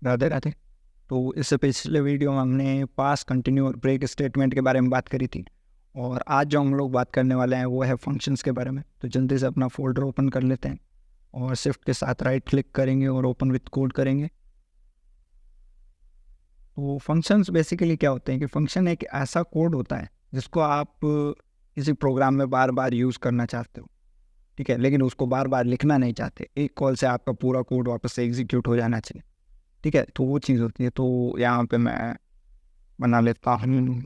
राधे राधे। तो इससे पिछले वीडियो में हमने पास, कंटिन्यू और ब्रेक स्टेटमेंट के बारे में बात करी थी, और आज जो हम लोग बात करने वाले हैं वो है फंक्शंस के बारे में। तो जल्दी से अपना फोल्डर ओपन कर लेते हैं और शिफ्ट के साथ राइट क्लिक करेंगे और ओपन विथ कोड करेंगे। तो फंक्शंस बेसिकली क्या होते हैं कि फंक्शन एक ऐसा कोड होता है जिसको आप किसी प्रोग्राम में बार बार यूज़ करना चाहते हो, ठीक है, लेकिन उसको बार बार लिखना नहीं चाहते। एक कॉल से आपका पूरा कोड वापस से एग्जीक्यूट हो जाना चाहिए, ठीक है। तो वो चीज़ होती है। तो यहाँ पे मैं बना लेता हूँ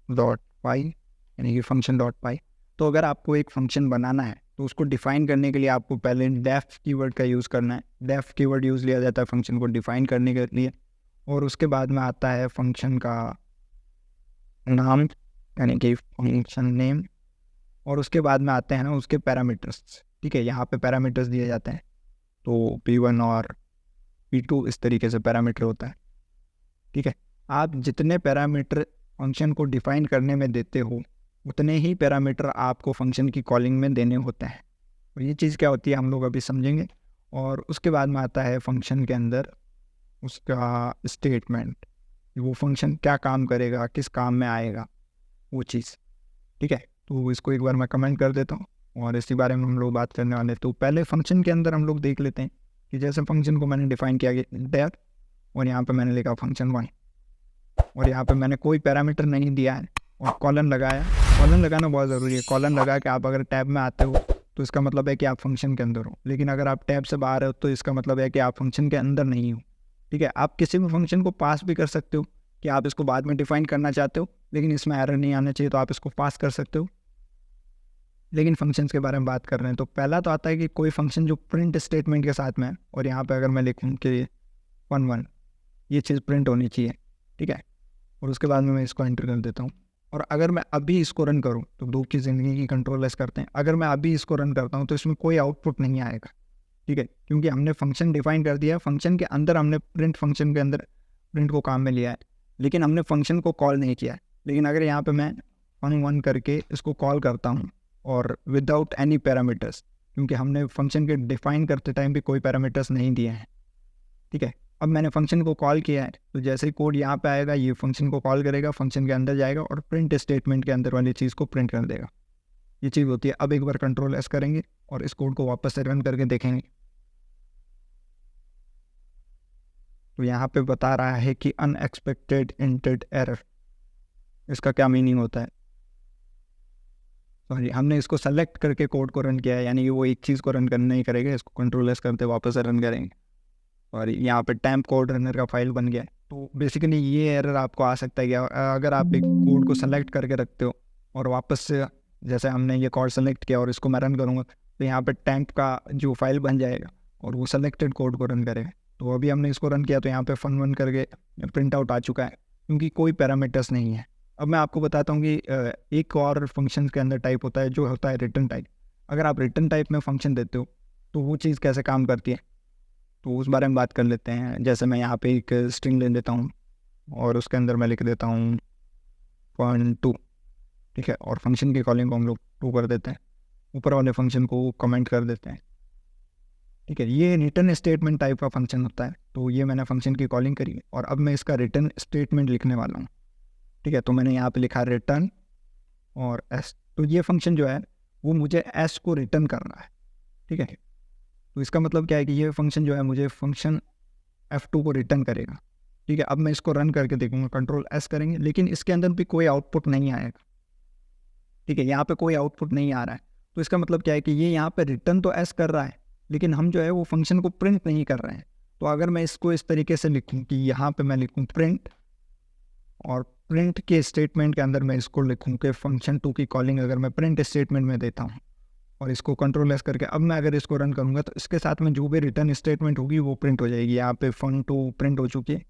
fun.py, यानी कि फंक्शन डॉट पाई। तो अगर आपको एक फंक्शन बनाना है तो उसको डिफाइन करने के लिए आपको पहले डेफ कीवर्ड का यूज़ करना है। डेफ कीवर्ड यूज़ लिया जाता है फंक्शन को डिफाइन करने के लिए, और उसके बाद में आता है फंक्शन का नाम, यानी कि फंक्शन नेम, और उसके बाद में आते हैं ना उसके पैरामीटर्स, ठीक है। यहाँ पे पैरामीटर्स दिए जाते हैं, तो P1 और P2 इस तरीके से पैरामीटर होता है, ठीक है। आप जितने पैरामीटर फंक्शन को डिफाइन करने में देते हो उतने ही पैरामीटर आपको फंक्शन की कॉलिंग में देने होते हैं। और ये चीज़ क्या होती है हम लोग अभी समझेंगे। और उसके बाद में आता है फंक्शन के अंदर उसका स्टेटमेंट, वो फंक्शन क्या काम करेगा, किस काम में आएगा, वो चीज़, ठीक है। तो इसको एक बार मैं कमेंट कर देता हूँ और इसी बारे में हम लोग बात करने वाले हैं। तो पहले फंक्शन के अंदर हम लोग देख लेते हैं कि जैसे फंक्शन को मैंने डिफाइन किया डेफ, और यहाँ पे मैंने लिखा फंक्शन 1, और यहाँ पे मैंने कोई पैरामीटर नहीं दिया है और कॉलन लगाया। कॉलन लगाना बहुत ज़रूरी है। कॉलन लगा के आप अगर टैब में आते हो तो इसका मतलब है कि आप फंक्शन के अंदर हो, लेकिन अगर आप टैब से बाहर हो तो इसका मतलब है कि आप फंक्शन के अंदर नहीं हो, ठीक है। आप किसी भी फंक्शन को पास भी कर सकते हो कि आप इसको बाद में डिफाइन करना चाहते हो, लेकिन इसमें एरर नहीं आना चाहिए, तो आप इसको पास कर सकते हो। लेकिन फंक्शंस के बारे में बात कर रहे हैं तो पहला तो आता है कि कोई फंक्शन जो प्रिंट स्टेटमेंट के साथ में है, और यहाँ पे अगर मैं लिखूँ कि 1 ये चीज़ प्रिंट होनी चाहिए, ठीक है। और उसके बाद में मैं इसको एंटर कर देता हूँ। और अगर मैं अभी इसको रन करूँ तो दो की ज़िंदगी की कंट्रोल लेस करते हैं। अगर मैं अभी इसको रन करता हूँ तो इसमें कोई आउटपुट नहीं आएगा, ठीक है, क्योंकि हमने फंक्शन डिफाइन कर दिया है। फंक्शन के अंदर हमने प्रिंट फंक्शन के अंदर प्रिंट को काम में लिया है, लेकिन हमने फंक्शन को कॉल नहीं किया है। लेकिन अगर यहाँ पे मैं fun1 करके इसको कॉल करता हूँ और विदाउट एनी पैरामीटर्स, क्योंकि हमने फंक्शन के डिफाइन करते टाइम भी कोई पैरामीटर्स नहीं दिए हैं, ठीक है। अब मैंने फंक्शन को कॉल किया है तो जैसे ही कोड यहाँ पे आएगा ये फंक्शन को कॉल करेगा, फंक्शन के अंदर जाएगा और प्रिंट स्टेटमेंट के अंदर वाली चीज़ को प्रिंट कर देगा। ये चीज़ होती है। अब एक बार कंट्रोल एस करेंगे और इस कोड को वापस से रन करके देखेंगे तो यहाँ पे बता रहा है कि अनएक्सपेक्टेड इंटेड एरर। इसका क्या मीनिंग होता है? सॉरी, हमने इसको सेलेक्ट करके कोड को रन किया है, यानी कि वो एक चीज़ को रन करना नहीं करेगा। इसको कंट्रोल एस करते वापस से रन करेंगे और यहाँ पे टैम्प कोड रनर का फाइल बन गया है। तो बेसिकली ये एरर आपको आ सकता है कि अगर आप एक कोड को सेलेक्ट करके रखते हो और वापस से जैसे हमने ये कोड सेलेक्ट किया और इसको मैं रन करूँगा तो यहाँ पे टैम्प का जो फाइल बन जाएगा और वो सेलेक्टेड कोड को रन करेगा। तो अभी हमने इसको रन किया तो यहाँ पे fun1 करके प्रिंट आउट आ चुका है, क्योंकि कोई पैरामीटर्स नहीं है। अब मैं आपको बताता हूँ कि एक और फंक्शन के अंदर टाइप होता है जो होता है रिटर्न टाइप। अगर आप रिटर्न टाइप में फंक्शन देते हो तो वो चीज़ कैसे काम करती है तो उस बारे में बात कर लेते हैं। जैसे मैं यहाँ पे एक स्ट्रिंग ले लेता हूँ और उसके अंदर मैं लिख देता हूँ fun2, ठीक है, और फंक्शन की कॉलिंग को हम लोग 2 कर देते हैं, ऊपर वाले फंक्शन को कमेंट कर देते हैं, ठीक है। ये रिटर्न स्टेटमेंट टाइप का फंक्शन होता है। तो ये मैंने फंक्शन की कॉलिंग करी और अब मैं इसका रिटर्न स्टेटमेंट लिखने वाला हूँ, ठीक है। तो मैंने यहाँ पे लिखा रिटर्न और एस। तो ये फंक्शन जो है वो मुझे एस को रिटर्न करना है, ठीक है। तो इसका मतलब क्या है कि ये फंक्शन जो है मुझे फंक्शन F2 को रिटर्न करेगा, ठीक है। अब मैं इसको रन करके देखूंगा, कंट्रोल एस करेंगे, लेकिन इसके अंदर भी कोई आउटपुट नहीं आएगा, ठीक है। यहाँ पे कोई आउटपुट नहीं आ रहा है। तो इसका मतलब क्या है कि ये यहाँ पे रिटर्न तो एस कर रहा है, लेकिन हम जो है वो फंक्शन को प्रिंट नहीं कर रहे हैं। तो अगर मैं इसको इस तरीके से लिखूँ कि यहाँ पे मैं लिखूँ प्रिंट, और प्रिंट के स्टेटमेंट के अंदर मैं इसको लिखूँ कि फंक्शन 2 की कॉलिंग अगर मैं प्रिंट स्टेटमेंट में देता हूँ और इसको कंट्रोल एस करके अब मैं अगर इसको रन करूँगा तो इसके साथ में जो भी रिटर्न स्टेटमेंट होगी वो प्रिंट हो जाएगी। यहाँ पे fun2 प्रिंट हो चुकी है,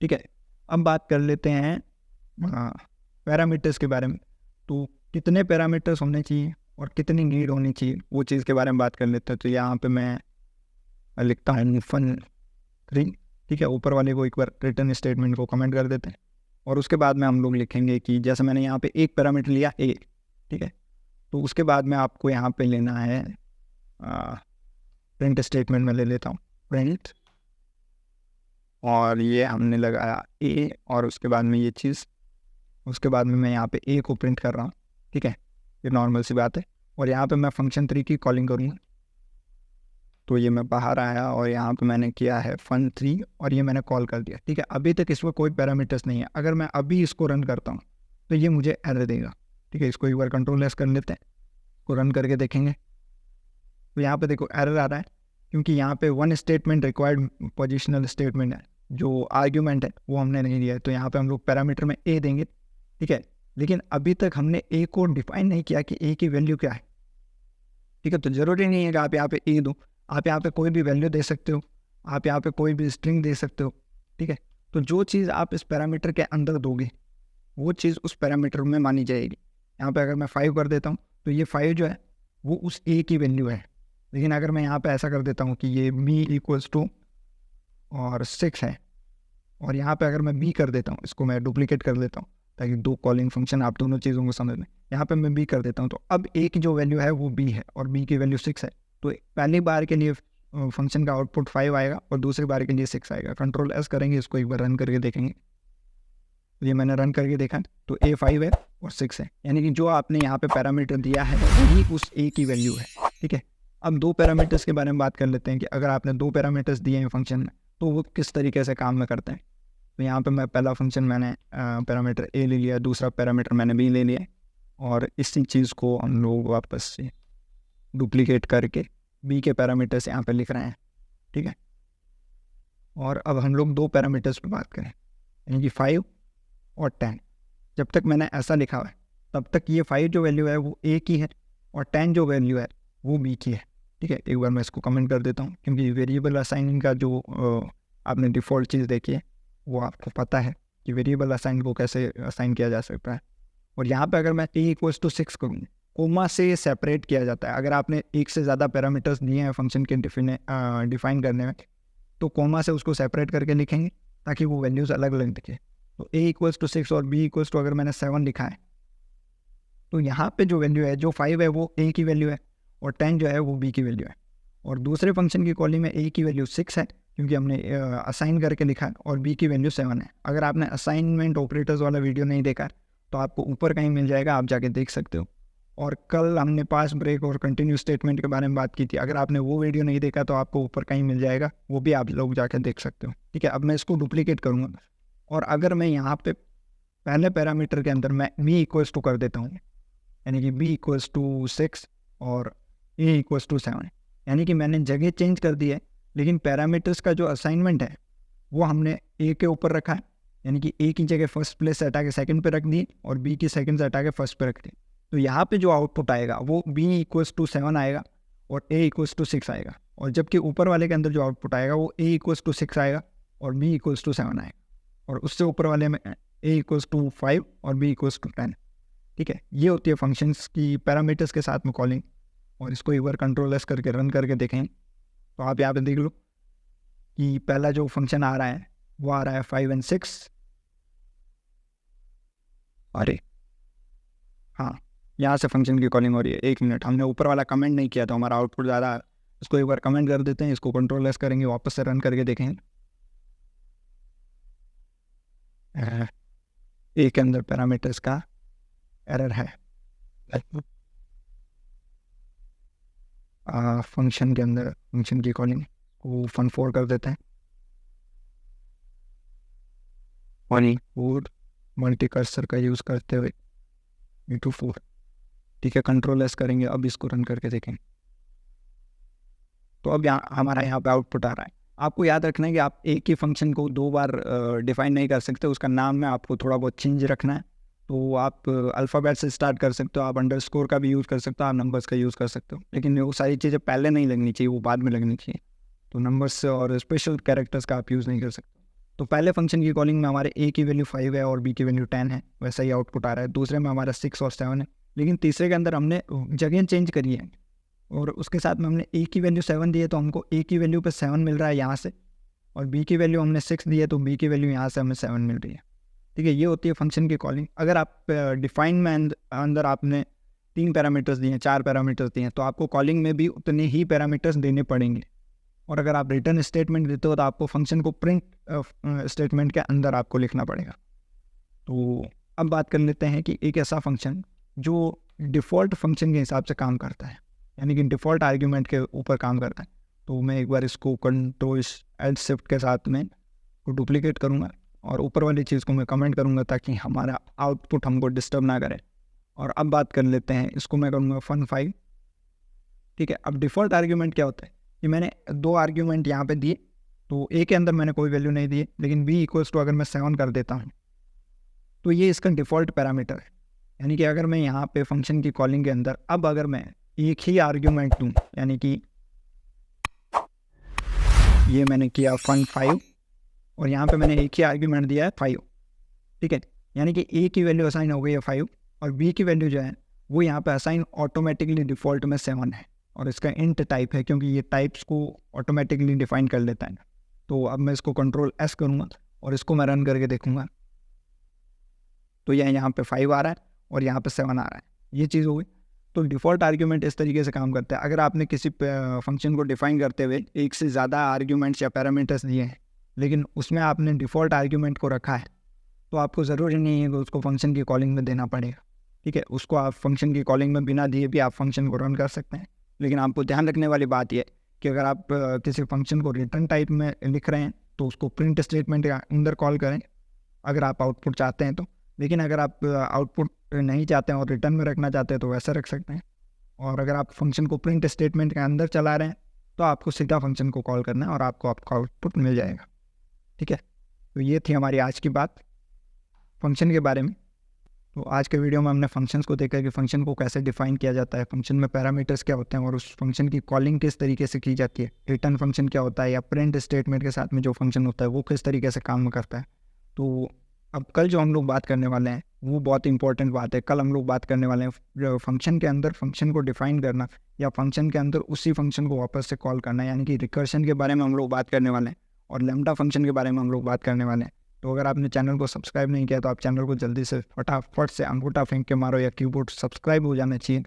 ठीक है। अब बात कर लेते हैं पैरामीटर्स के बारे में। तो कितने पैरामीटर्स होने चाहिए और कितनी नीड होनी चाहिए वो चीज़ के बारे में बात कर लेते हैं। तो यहाँ पे मैं लिखता हूँ fun3, ठीक है। ऊपर वाले को एक बार रिटर्न स्टेटमेंट को कमेंट कर देते हैं और उसके बाद में हम लोग लिखेंगे कि जैसे मैंने यहाँ पे एक पैरामीटर लिया ए, ठीक है। तो उसके बाद में आपको यहाँ पे लेना है प्रिंट स्टेटमेंट में ले लेता हूँ प्रिंट और ये हमने लगाया ए, और उसके बाद में ये चीज़, उसके बाद में मैं यहाँ पे ए को प्रिंट कर रहा हूँ, ठीक है, ये नॉर्मल सी बात है। और यहाँ पे मैं फंक्शन 3 की कॉलिंग करूँगा, तो ये मैं बाहर आया और यहाँ पे मैंने किया है fun3 और ये मैंने कॉल कर दिया, ठीक है। अभी तक इसमें कोई पैरामीटर्स नहीं है। अगर मैं अभी इसको रन करता हूँ तो ये मुझे एरर देगा, ठीक है। इसको एक बार कंट्रोल एस कर लेते हैं, इसको रन करके देखेंगे। तो यहाँ पे देखो एरर आ रहा है, क्योंकि यहाँ पे one statement required positional statement है, जो आर्ग्यूमेंट है वो हमने नहीं दिया है। तो यहाँ पे हम लोग पैरामीटर में ए देंगे, ठीक है। लेकिन अभी तक हमने ए को डिफाइन नहीं किया कि ए की वैल्यू क्या है, ठीक है। तो ज़रूरी नहीं है कि आप यहाँ पे ए दो, आप यहाँ पे कोई भी वैल्यू दे सकते हो, आप यहाँ पे कोई भी स्ट्रिंग दे सकते हो, ठीक है। तो जो चीज़ आप इस पैरामीटर के अंदर दोगे वो चीज़ उस पैरामीटर में मानी जाएगी। यहाँ पे अगर मैं 5 कर देता हूँ तो ये 5 जो है वो उस ए की वैल्यू है। लेकिन अगर मैं यहाँ पे ऐसा कर देता हूँ कि ये मी इक्वल्स टू और 6 है, और यहाँ पे अगर मैं बी कर देता हूँ, इसको मैं डुप्लीकेट कर देता हूँ ताकि दो कॉलिंग फंक्शन आप दोनों चीज़ों को समझ लें। यहाँ पे मैं बी कर देता हूँ, तो अब ए की जो वैल्यू है वो बी है और बी की वैल्यू 6 है। तो पहली बार के लिए फंक्शन का आउटपुट 5 आएगा और दूसरी बार के लिए 6 आएगा। कंट्रोल एस करेंगे, इसको एक बार रन करके देखेंगे। तो ये मैंने रन करके देखा तो ए 5 है और 6 है, यानी कि जो आपने यहाँ पे पैरामीटर दिया है वही उस ए की वैल्यू है, ठीक है। अब दो पैरामीटर्स के बारे में बात कर लेते हैं कि अगर आपने दो पैरामीटर्स दिए हैं फंक्शन में तो वो किस तरीके से काम में करते हैं। तो यहाँ पे मैं पहला फंक्शन मैंने पैरामीटर ए ले लिया, दूसरा पैरामीटर मैंने बी ले लिया, और इसी चीज़ को हम लोग वापस से डुप्लीकेट करके बी के पैरामीटर्स यहाँ पे लिख रहे हैं, ठीक है। और अब हम लोग दो पैरामीटर्स पे बात करें, यानी कि 5 और 10। जब तक मैंने ऐसा लिखा हुआ है तब तक ये 5 जो वैल्यू है वो ए की है और 10 जो वैल्यू है वो बी की है, ठीक है। एक बार मैं इसको कमेंट कर देता हूँ, क्योंकि वेरिएबल असाइनिंग का जो आपने डिफ़ॉल्ट चीज़ देखी है वो आपको पता है कि वेरिएबल असाइन को कैसे असाइन किया जा सकता है। और यहाँ पे अगर मैं ए इक्वल्स टू 6 करूँ, कोमा से सेपरेट किया जाता है। अगर आपने एक से ज़्यादा पैरामीटर्स दिए हैं फंक्शन के डिफाइन करने में, तो कोमा से उसको सेपरेट करके लिखेंगे ताकि वो वैल्यूज़ अलग अलग दिखे। तो ए इक्वल्स टू 6 और बी इक्वल्स टू अगर मैंने 7 लिखा है, तो यहाँ पे जो वैल्यू है, जो 5 है वो ए की वैल्यू है और 10 जो है वो बी की वैल्यू है। और दूसरे फंक्शन की कॉलिंग में ए की वैल्यू 6 है क्योंकि हमने असाइन करके लिखा है, और बी की वैल्यू 7 है। अगर आपने असाइनमेंट ऑपरेटर्स वाला वीडियो नहीं देखा तो आपको ऊपर कहीं मिल जाएगा, आप जाके देख सकते हो। और कल हमने पास ब्रेक और कंटिन्यू स्टेटमेंट के बारे में बात की थी, अगर आपने वो वीडियो नहीं देखा तो आपको ऊपर कहीं मिल जाएगा, वो भी आप लोग जाकर देख सकते हो, ठीक है। अब मैं इसको डुप्लीकेट करूँगा, और अगर मैं यहाँ पे पहले पैरामीटर के अंदर मैं बी इक्वल्स टू कर देता हूँ, यानी कि बी इक्वल्स टू 6 और ए इक्वल्स टू 7, यानी कि मैंने जगह चेंज कर दी है, लेकिन पैरामीटर्स का जो असाइनमेंट है वो हमने ए के ऊपर रखा है, यानी कि ए की जगह फर्स्ट प्लेस से हटा के सेकंड पे रख दी और बी की सेकंड से हटा के फर्स्ट पे रख दी। तो यहाँ पे जो आउटपुट आएगा वो बी इक्वल्स टू 7 आएगा और ए इक्वल्स टू 6 आएगा, और जबकि ऊपर वाले के अंदर जो आउटपुट आएगा वो ए इक्वल्स टू 6 आएगा और बी इक्वल्स टू 7 आएगा, और उससे ऊपर वाले में ए इक्वल्स टू 5 और बी इक्वल्स टू 10, ठीक है। ये होती है फंक्शंस की पैरामीटर्स के साथ में कॉलिंग। और इसको एक बार कंट्रोल एस करके रन करके देखें तो आप यहाँ पे देख लो कि पहला जो फंक्शन आ रहा है वो आ रहा है 5 और 6। अरे हाँ, यहाँ से फंक्शन की कॉलिंग हो रही है। एक मिनट, हमने ऊपर वाला कमेंट नहीं किया तो हमारा आउटपुट ज़्यादा, इसको एक बार कमेंट कर देते हैं, इसको कंट्रोल एस करेंगे, वापस से रन करके देखेंगे। ए के अंदर पैरामीटर्स का एरर है। फंक्शन के अंदर फंक्शन की कॉलिंग को fun4 कर देते हैं, fun4 मल्टी कर्सर का यूज़ करते हुए e4, ठीक है। कंट्रोल एस करेंगे, अब इसको रन करके देखेंगे तो अब यहाँ हमारा यहाँ पे आउटपुट आ रहा है। आपको याद रखना है कि आप एक ही फंक्शन को दो बार डिफाइन नहीं कर सकते, उसका नाम में आपको थोड़ा बहुत चेंज रखना है। तो आप अल्फ़ाबेट से स्टार्ट कर सकते हो, आप अंडरस्कोर का भी यूज़ कर सकते हो, आप नंबर्स का यूज़ कर सकते हो, लेकिन वो सारी चीज़ें पहले नहीं लगनी चाहिए, वो बाद में लगनी चाहिए। तो नंबर्स और स्पेशल कैरेक्टर्स का आप यूज़ नहीं कर सकते। तो पहले फंक्शन की कॉलिंग में हमारे ए की वैल्यू 5 है और बी की वैल्यू 10 है, वैसा ही आउटपुट आ रहा है। दूसरे में हमारा 6 और 7 है, लेकिन तीसरे के अंदर हमने जगह चेंज करी है और उसके साथ में हमने ए की वैल्यू 7 दी है, तो हमको ए की वैल्यू पे 7 मिल रहा है यहाँ से, और बी की वैल्यू हमने 6 दी है तो बी की वैल्यू यहाँ से हमें 7 मिल रही है, ठीक है। ये होती है फंक्शन की कॉलिंग। अगर आप डिफाइन में अंदर आपने 3 पैरामीटर्स दिए हैं, 4 पैरामीटर्स दिए हैं, तो आपको कॉलिंग में भी उतने ही पैरामीटर्स देने पड़ेंगे, और अगर आप रिटर्न स्टेटमेंट देते हो तो आपको फंक्शन को प्रिंट स्टेटमेंट के अंदर आपको लिखना पड़ेगा। तो अब बात कर लेते हैं कि एक ऐसा फंक्शन जो डिफ़ॉल्ट फंक्शन के हिसाब से काम करता है, यानी कि डिफ़ॉल्ट आर्ग्यूमेंट के ऊपर काम करता है। तो मैं एक बार इसको कंट्रोल एल्ट शिफ्ट के साथ में को डुप्लीकेट करूँगा और ऊपर वाली चीज़ को मैं कमेंट करूँगा ताकि हमारा आउटपुट हमको डिस्टर्ब ना करे। और अब बात कर लेते हैं, इसको मैं करूँगा fun5। ठीक है, अब डिफ़ॉल्ट आर्ग्यूमेंट क्या होता है कि मैंने 2 आर्ग्यूमेंट यहाँ पे दिए, तो ए के अंदर मैंने कोई वैल्यू नहीं दी, लेकिन b इक्वल्स टू अगर मैं 7 कर देता हूँ तो ये इसका डिफ़ॉल्ट पैरामीटर है। यानी कि अगर मैं यहाँ पे फंक्शन की कॉलिंग के अंदर अब अगर मैं एक ही आर्ग्यूमेंट दूँ, यानी कि ये मैंने किया fun5 और यहाँ पे मैंने एक ही आर्ग्यूमेंट दिया है 5, ठीक है, यानी कि ए की वैल्यू असाइन हो गई है 5 और बी की वैल्यू जो है वो यहाँ पे असाइन ऑटोमेटिकली डिफ़ॉल्ट में 7 है और इसका इंट टाइप है क्योंकि ये टाइप्स को ऑटोमेटिकली डिफाइन कर लेता है। तो अब मैं इसको कंट्रोल एस करूँगा और इसको मैं रन करके देखूँगा तो यह यहाँ पे 5 आ रहा है और यहाँ पे 7 आ रहा है, ये चीज़ हो गई। तो डिफ़ॉल्ट आर्ग्यूमेंट इस तरीके से काम करता है। अगर आपने किसी फंक्शन को डिफाइन करते हुए एक से ज़्यादा आर्ग्यूमेंट्स या पैरामीटर्स दिए हैं लेकिन उसमें आपने डिफ़ॉल्ट आर्ग्यूमेंट को रखा है तो आपको ज़रूरी नहीं है कि उसको फंक्शन की कॉलिंग में देना पड़ेगा। ठीक है, उसको आप फंक्शन की कॉलिंग में बिना दिए भी आप फंक्शन को रन कर सकते हैं। लेकिन आपको ध्यान रखने वाली बात यह है कि अगर आप किसी फंक्शन को रिटर्न टाइप में लिख रहे हैं तो उसको प्रिंट स्टेटमेंट के अंदर कॉल करें अगर आप आउटपुट चाहते हैं तो। लेकिन अगर आप आउटपुट नहीं चाहते हैं और रिटर्न में रखना चाहते हैं तो वैसे रख सकते हैं। और अगर आप फंक्शन को प्रिंट स्टेटमेंट के अंदर चला रहे हैं तो आपको सीधा फंक्शन को कॉल करना है और आपको आपका आउटपुट मिल जाएगा। ठीक है, तो ये थी हमारी आज की बात फंक्शन के बारे में। तो आज के वीडियो में हमने फंक्शंस को देखा कि फंक्शन को कैसे डिफाइन किया जाता है, फंक्शन में पैरामीटर्स क्या होते हैं और उस फंक्शन की कॉलिंग किस तरीके से की जाती है, रिटर्न फंक्शन क्या होता है या प्रिंट स्टेटमेंट के साथ में जो फंक्शन होता है वो किस तरीके से काम करता है। तो अब कल जो हम लोग बात करने वाले हैं वो बहुत इंपॉर्टेंट बात है। कल हम लोग बात करने वाले हैं फंक्शन के अंदर फंक्शन को डिफाइन करना या फंक्शन के अंदर उसी फंक्शन को वापस से कॉल करना, यानी कि रिकर्शन के बारे में हम लोग बात करने वाले हैं और लैम्डा फंक्शन के बारे में हम लोग बात करने वाले हैं। तो अगर आपने चैनल को सब्सक्राइब नहीं किया तो आप चैनल को जल्दी से फटाफट से अंगूठा फेंक के मारो या कीबोर्ड सब्सक्राइब हो जाना चाहिए।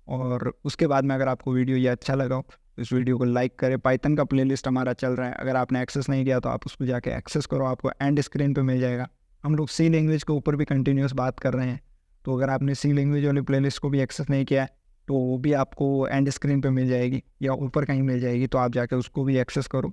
और उसके बाद में अगर आपको वीडियो ये अच्छा लगा हो तो इस वीडियो को लाइक करें। पाइथन का प्लेलिस्ट हमारा चल रहा है, अगर आपने एक्सेस नहीं किया तो आप उसको जाके एक्सेस करो, आपको एंड स्क्रीन पे मिल जाएगा। हम लोग सी लैंग्वेज के ऊपर भी कंटिन्यूस बात कर रहे हैं, तो अगर आपने सी लैंग्वेज वाली प्लेलिस्ट को भी एक्सेस नहीं किया है तो वो भी आपको एंड स्क्रीन पे मिल जाएगी या ऊपर कहीं मिल जाएगी, तो आप जाके उसको भी एक्सेस करो।